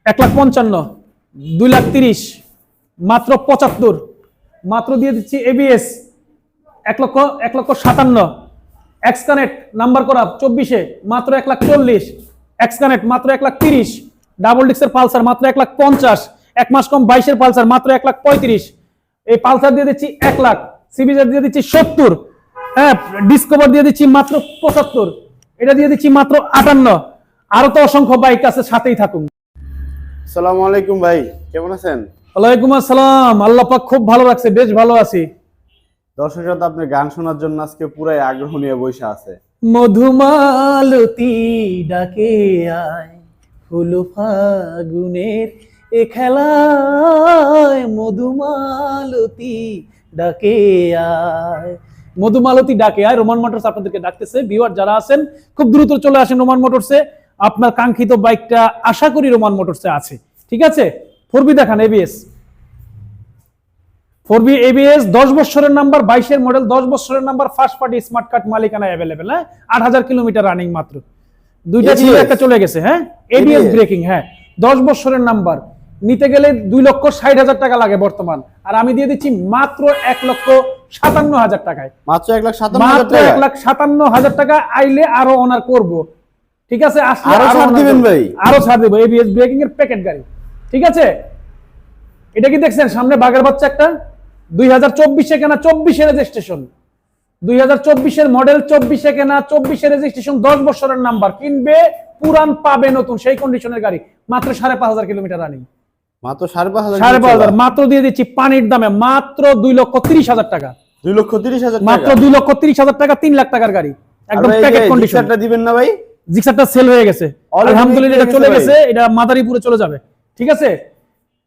1,55,000, 2,30,000, মাত্র 75, মাত্র দিয়ে দিচ্ছি এবিএস 1,57,000, এক্সকানেক্ট নাম্বার করা 24-এ মাত্র 1,40,000, এক্সকানেক্ট মাত্র 1,30,000, ডাবল ডিক্সের পালসার মাত্র 1,50,000, 1 মাস কম 22-এর পালসার মাত্র 1,35,000, এই পালসার দিয়ে দিচ্ছি 1,00,000, সিবিজেড দিয়ে দিচ্ছি 70, হ্যাঁ, ডিসকভার দিয়ে দিচ্ছি মাত্র 75, এটা দিয়ে দিচ্ছি মাত্র 58। আরো তো অসংখ্য বাইক আছে, সাথেই থাকুন। আসসালামু আলাইকুম ভাই, কেমন আছেন? ওয়ালাইকুম আসসালাম, আল্লাহ পাক খুব ভালো রাখছে, বেশ ভালো আছি। দর্শকরা তো আপনার গান শোনার জন্য আজকে পুরাই আগ্রহ নিয়ে বসে আছে। মধুমালতী ডাকে আয়, ফুল ফাগুনের এ খেলায়, মধুমালতী ডাকে আয়, মধুমালতী ডাকে আয়। রোমান মোটরস আপনাদেরকে ডাকতেছে। ভিউয়ার যারা আছেন খুব দ্রুত চলে আসেন রোমান মোটরসে, আপনার কাঙ্ক্ষিত বাইকটা আশা করি রোমান মোটরসে আছে। ঠিক আছে, 4B দেখান, এবিএস 4B ABS 10 বছরের নাম্বার, 22-এর মডেল, 10 বছরের number, first party smart card মালিকানা अवेलेबल। হ্যাঁ, 8000 কিলোমিটার রানিং মাত্র, দুইটা ছিল একটা চলে গেছে। হ্যাঁ, ABS ব্রেকিং। হ্যাঁ, 10 বছরের নাম্বার, নিতে গেলে 2,60,000 টাকা লাগে বর্তমান, আর আমি দিয়ে দিচ্ছি মাত্র 1,57,000 টাকায়। মাত্র 1,57,000 টাকা, 1,57,000 টাকা আইলে আরো অনার করব। ঠিক আছে, আরো ছাড় দিবেন ভাই? আরো ছাড় দেব। ABS ব্রেকিং এর প্যাকেট গাড়ি। ঠিক আছে, এটা কি দেখছেন সামনে বাঘের বাচ্চা একটা? 2024-এ কেনা, 24-এর রেজিস্ট্রেশন, 2024-এর মডেল, 24-এ কেনা, 24-এর রেজিস্ট্রেশন, 10 বছরের নাম্বার, কিনবে পুরান পাবে নতুন, সেই কন্ডিশনের গাড়ি, মাত্র 5,500 কিলোমিটার রানিং। মাত্র 5,500, 5,500 মাত্র দিয়ে দিচ্ছি পানির দামে, মাত্র 2,30,000 টাকা, 2,30,000 টাকা, মাত্র 2,30,000 টাকা, 3 লাখ টাকার গাড়ি, একদম প্যাকেট কন্ডিশন। জিক্সারটা দিবেন না ভাই? জিক্সারটা সেল হয়ে গেছে আলহামদুলিল্লাহ, এটা চলে গেছে, এটা মাদারীপুরে চলে যাবে। ঠিক আছে,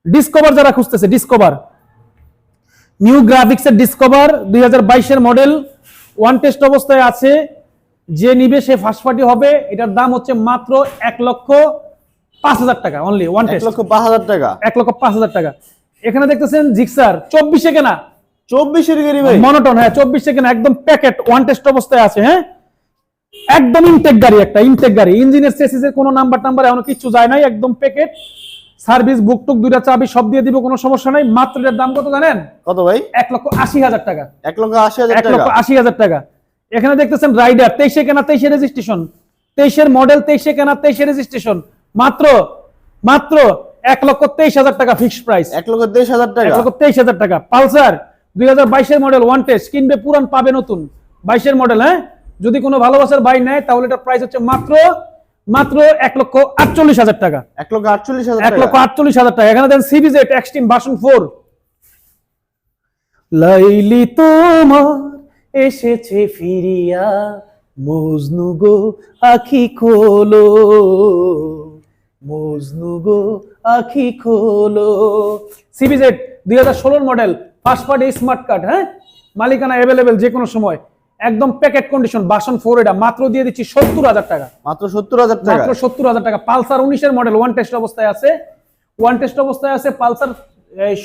ডিসকভার যারা খুঁজতেছে, ডিসকভার নিউ গ্রাফিক্সের ডিসকভার 2022-এর মডেল, ওয়ান টেস্ট অবস্থায় আছে, যে নিবে সে ফার্স্ট পার্টি হবে। এটার দাম হচ্ছে মাত্র 1,05,000 টাকা, অনলি ওয়ান টেস্ট, 1,05,000 টাকা, 1,05,000 টাকা। এখানে দেখতেছেন জিক্সার 24-এ কেনা, 24-এর গাড়ি ভাই, মনোটন। হ্যাঁ, 24-এ কেনা, একদম প্যাকেট, ওয়ান টেস্ট অবস্থায় আছে। হ্যাঁ, একদম ইনটেক গাড়ি, একটা ইনটেক গাড়ি, ইঞ্জিনের চেসিসের কোনো নাম্বার এমন কিছু যায় নাই, একদম প্যাকেট, সার্ভিস বুক টুক, দুইটা চাবি সব দিয়ে দিব, কোনো সমস্যা নাই। মাত্র এর দাম কত জানেন? কত ভাই? 1,80,000 টাকা, 1,80,000 টাকা, 1,80,000 টাকা। এখানে দেখতেছেন রাইডার 23-এ কেনা, 23-এর রেজিস্ট্রেশন, 23-এর মডেল, 23-এ কেনা, 23-এর রেজিস্ট্রেশন, মাত্র 1,23,000 টাকা ফিক্সড প্রাইস, 1,23,000 টাকা, 1,23,000 টাকা। পালসার 2022-এর মডেল, ওয়ান টেস্ট, কিনবে পুরান পাবে নতুন, 22-এর মডেল। হ্যাঁ, যদি কোনো ভালোবাসার বাই নেয় তাহলে এটার প্রাইস হচ্ছে মাত্র 1,48,000 টাকা, 1,48,000 টাকা, 1,48,000 টাকা। এখানে দেন সিবিজেড এক্সট্রিম ভার্সন 4, লাইলি তোমার এসেছে ফিরিয়া, মজনু গো আখি খোলো, মজনু গো আখি খোলো। সিবিজেড 2016-এর model, first party smart card. হ্যাঁ, মালিকানা अवेलेबल যে কোনো সময়, একদম প্যাকেট কন্ডিশন, ভার্সন 4। এটা মাত্র দিয়ে দিচ্ছি 70,000 টাকা, মাত্র 70,000 টাকা, মাত্র 70,000 টাকা। পালসার 19-এর মডেল, ওয়ান টেস্ট অবস্থায় আছে, ওয়ান টেস্ট অবস্থায় আছে পালসার,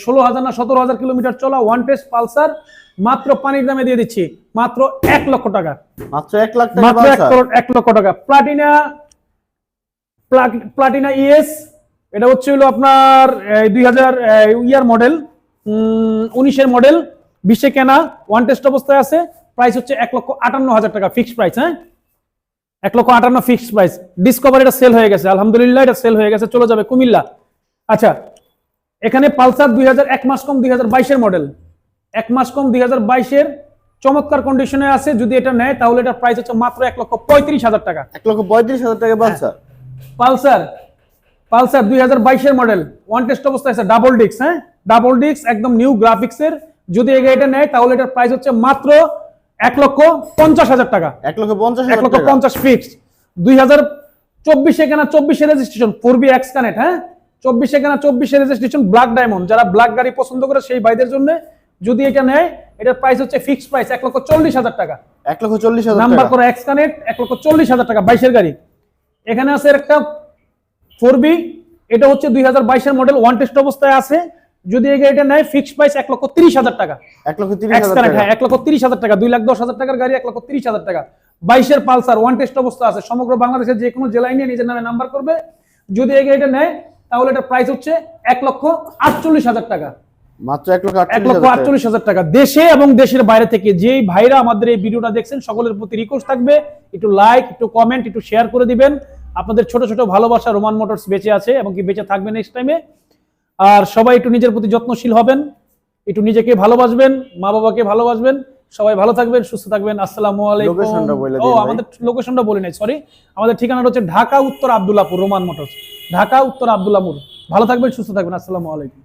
16,000 না 17,000 কিলোমিটার চলা ওয়ান টেস্ট পালসার, মাত্র পানির দামে দিয়ে দিচ্ছি মাত্র 1 লক্ষ টাকা, মাত্র 1 লাখ টাকা, মাত্র 1 লক্ষ টাকা। প্লাটিনা ইএস, এটা হচ্ছে হলো আপনার 2000 ইয়ার মডেল, 19-এর মডেল, 20-এ কেনা, ওয়ান টেস্ট অবস্থায় আছে, প্রাইস হচ্ছে 1,58,000 টাকা ফিক্সড প্রাইস। হ্যাঁ, 1,58,000 ফিক্সড প্রাইস। ডিসকভার এটা সেল হয়ে গেছে আলহামদুলিল্লাহ, এটা সেল হয়ে গেছে, চলে যাবে কুমিল্লা। আচ্ছা, এখানে পালসার 1 মাস কম 2022-এর মডেল, 1 মাস কম 2022-এর, চমৎকার কন্ডিশনে আছে, যদি এটা নেয় তাহলে এটার প্রাইস হচ্ছে মাত্র 1,35,000 টাকা, 1,35,000 টাকা। পালসার 2022-এর মডেল, ওয়ান টেস্ট অবস্থায় আছে, ডাবল ডিস্ক। হ্যাঁ, ডাবল ডিস্ক, একদম নিউ গ্রাফিক্সের, যদি এটা নেয় তাহলে এটার প্রাইস হচ্ছে মাত্র 1,50,000 টাকা, 1,50,000 ফিক্সড। 2024-এ কেনা, 24-এর রেজিস্ট্রেশন, 4B এক্স কানেক্ট। হ্যাঁ, 24-এ কেনা, 24-এর রেজিস্ট্রেশন, ব্ল্যাক ডায়মন্ড, যারা ব্ল্যাক গাড়ি পছন্দ করে সেই ভাইদের জন্য যদি এটা নেয়, এটার প্রাইস হচ্ছে ফিক্সড প্রাইস 1,40,000 টাকা, 1,40,000 নাম্বার করা এক্স কানেক্ট, 1,40,000 টাকা, 22-এর গাড়ি। এখানে আছে একটা 4B, এটা হচ্ছে 2022-এর মডেল, ওয়ান টেস্ট অবস্থায় আছে, যদি এই গাড়িটা নেয় ফিক্সড প্রাইস 1,30,000 টাকা, 1,30,000 টাকা। হ্যাঁ, 1,30,000 টাকা, 2,10,000 টাকার গাড়ি, 1,30,000 টাকা। 22-এর পালসার, ওয়ান টেস্ট অবস্থা আছে, সমগ্র বাংলাদেশের যে কোনো জেলায় নিয়ে নিজের নামে নাম্বার করবে, যদি এই গাড়িটা নেয় তাহলে এটা প্রাইস হচ্ছে 1,48,000 টাকা। মাত্র 1,48,000 টাকা। দেশে এবং দেশের বাইরে থেকে যেই ভাইরা আমাদের এই ভিডিওটা দেখছেন সকলের প্রতি রিকোয়েস্ট থাকবে একটু লাইক, একটু কমেন্ট, একটু শেয়ার করে দিবেন। আপনাদের ছোট ছোট ভালোবাসা রোমান মোটরস বেঁচে আছে এবং কি বেঁচে থাকবে নেক্সট টাইমে। আর সবাই একটু নিজের প্রতি যত্নশীল হবেন, একটু নিজেকে ভালোবাসবেন, মা বাবাকে ভালোবাসবেন। সবাই ভালো থাকবেন, সুস্থ থাকবেন। আসসালামু আলাইকুম। লোকেশনটা বলে দিন ও ভাই। আমাদের লোকেশনটা বলি নাই, সরি। আমাদের ঠিকানাটা হচ্ছে ঢাকা উত্তর আব্দুল্লাহপুর, রোমান মোটরস, ঢাকা উত্তর আব্দুল্লাহপুর। ভালো থাকবেন, সুস্থ থাকবেন। আসসালামু আলাইকুম।